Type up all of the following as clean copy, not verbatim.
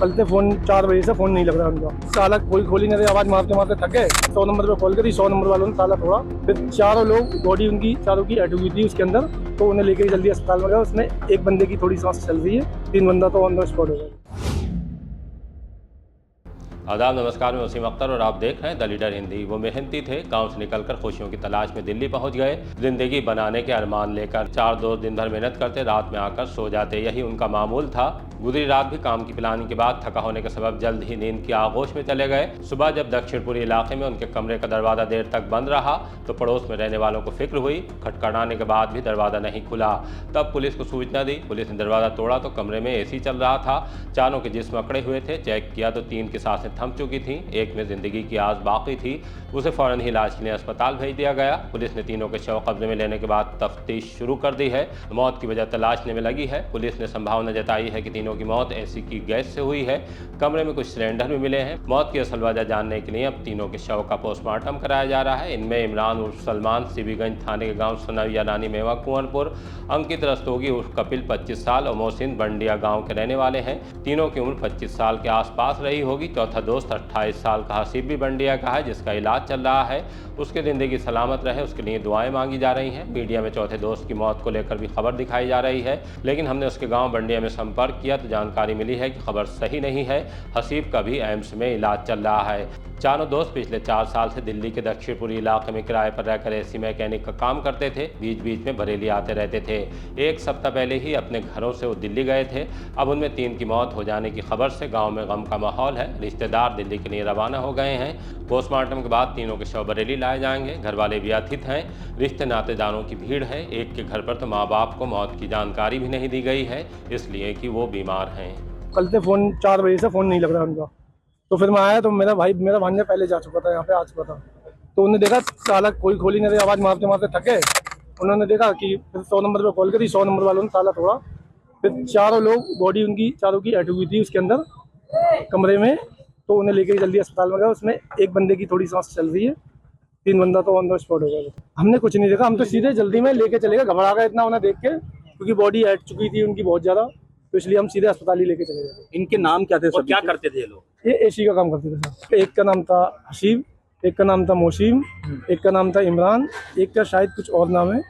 कल से फोन 4 बजे से फोन नहीं लग रहा उनका। साला कोई खोली नहीं रही, आवाज मारते मारते थके। 100 नंबर पे कॉल करी, 100 नंबर वालों ने साला थोड़ा, फिर चारों लोग बॉडी उनकी चारों की अटक हुई थी उसके अंदर, तो उन्हें लेकर जल्दी अस्पताल में गया। उसमें एक बंदे की थोड़ी सांस चल रही है, 3 बंदा तो ऑन द स्पॉट हो गया। आदाब, नमस्कार। मैं वसीम अख्तर और आप देख रहे हैं द लीडर हिंदी। वो मेहनती थे, गांव से निकलकर खुशियों की तलाश में दिल्ली पहुंच गए। जिंदगी बनाने के अरमान लेकर 4 दोस्त दिन भर मेहनत करते, रात में आकर सो जाते, यही उनका मामूल था। गुजरी रात भी काम की प्लानिंग के बाद थका होने के सबब जल्द ही नींद की आगोश में चले गए। सुबह जब दक्षिणपुरी इलाके में उनके कमरे का दरवाज़ा देर तक बंद रहा तो पड़ोस में रहने वालों को फिक्र हुई। खटखटाने के बाद भी दरवाज़ा नहीं खुला, तब पुलिस को सूचना दी। पुलिस ने दरवाज़ा तोड़ा तो कमरे में एसी चल रहा था। चारों के जिस्म अकड़े हुए थे। चेक किया तो 3 की सांसें थम चुकी थीं, एक में जिंदगी की आस बाकी थी। उसे फौरन ही इलाज के लिए अस्पताल भेज दिया गया। पुलिस ने तीनों के शव कब्जे में लेने के बाद तफ्तीश शुरू कर दी है। मौत की वजह तलाशने में लगी है। पुलिस ने संभावना जताई है कि तीनों की मौत एसी की गैस से हुई है। कमरे में कुछ सिलेंडर भी मिले हैं। मौत की असल वजह जानने के लिए अब तीनों के शव का पोस्टमार्टम कराया जा रहा है। इनमें इमरान उर्फ सलमान सीबीगंज थाने के गांव सनविया रानी मेवा कुंवरपुर, अंकित रस्तोगी उर्फ कपिल 25 साल और मोहसिन बंडिया गांव के रहने वाले हैं। तीनों की उम्र 25 साल के आसपास रही होगी। चौथा दोस्त 28 साल का हसीब भी बंडिया का है, जिसका इलाज चल रहा है। उसकी ज़िंदगी सलामत रहे, उसके लिए दुआएं मांगी जा रही हैं। मीडिया में चौथे दोस्त की मौत को लेकर भी खबर दिखाई जा रही है, लेकिन हमने उसके गांव बंडिया में संपर्क किया तो जानकारी मिली है कि खबर सही नहीं है। हसीब का भी एम्स में इलाज चल रहा है। चारों दोस्त पिछले 4 साल से दिल्ली के दक्षिणपुरी इलाके में किराए पर रहकर एसी मैकेनिक का काम करते थे। बीच बीच में बरेली आते रहते थे। 1 सप्ताह पहले ही अपने घरों से वो दिल्ली गए थे। अब उनमें 3 की मौत हो जाने की खबर से गांव में गम का माहौल है। रिश्तेदार दिल्ली के लिए रवाना हो गए हैं। पोस्टमार्टम के बाद तीनों के शव बरेली लाए जाएंगे। घर वाले भी अतिथ हैं। रिश्ते नातेदारों की भीड़ है। एक के घर पर तो माँ बाप को मौत की जानकारी भी नहीं दी गई है, इसलिए कि वो बीमार हैं। कल से फोन 4 बजे से फोन नहीं लग रहा उनका, तो फिर मैं आया तो मेरा भांजा पहले जा चुका था, यहाँ पे आ चुका था। तो उन्होंने देखा साला कोई खोली नहीं रही, आवाज मारते मारते थके। उन्होंने देखा कि फिर 100 नंबर पे कॉल करी, 100 नंबर वालों ने साला थोड़ा, फिर चारों लोग बॉडी उनकी चारों की अटक हुई थी उसके अंदर कमरे में, तो उन्हें लेकर जल्दी अस्पताल में गया। उसमें एक बंदे की थोड़ी सांस चल रही है, 3 बंदा तो ऑन द स्पॉट हो गया। हमने कुछ नहीं देखा, हम तो सीधे जल्दी में लेके चले गए। घबरा गए इतना उन्हें देख के, क्योंकि बॉडी हट चुकी थी उनकी बहुत ज्यादा, तो इसलिए हम सीधे अस्पताल ही लेके चले गए। इनके नाम क्या थे और क्या करते थे ये लोग? ये एसी का काम करते थे सर। एक का नाम था हसीब, एक का नाम था मोहसिन, एक का नाम था इमरान, एक का शायद कुछ और नाम है।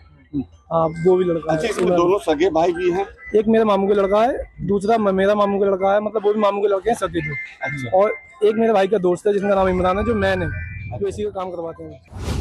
वो भी लड़का है। इसमें दोनों सगे भाई भी हैं। एक मेरे मामू का लड़का है, दूसरा मेरा मामू का लड़का है, मतलब वो भी मामू के लड़के हैं सगे थे। अच्छा। और एक मेरे भाई का दोस्त है जिसका नाम इमरान है, जो मैन है, जो एसी का काम करवाते हैं।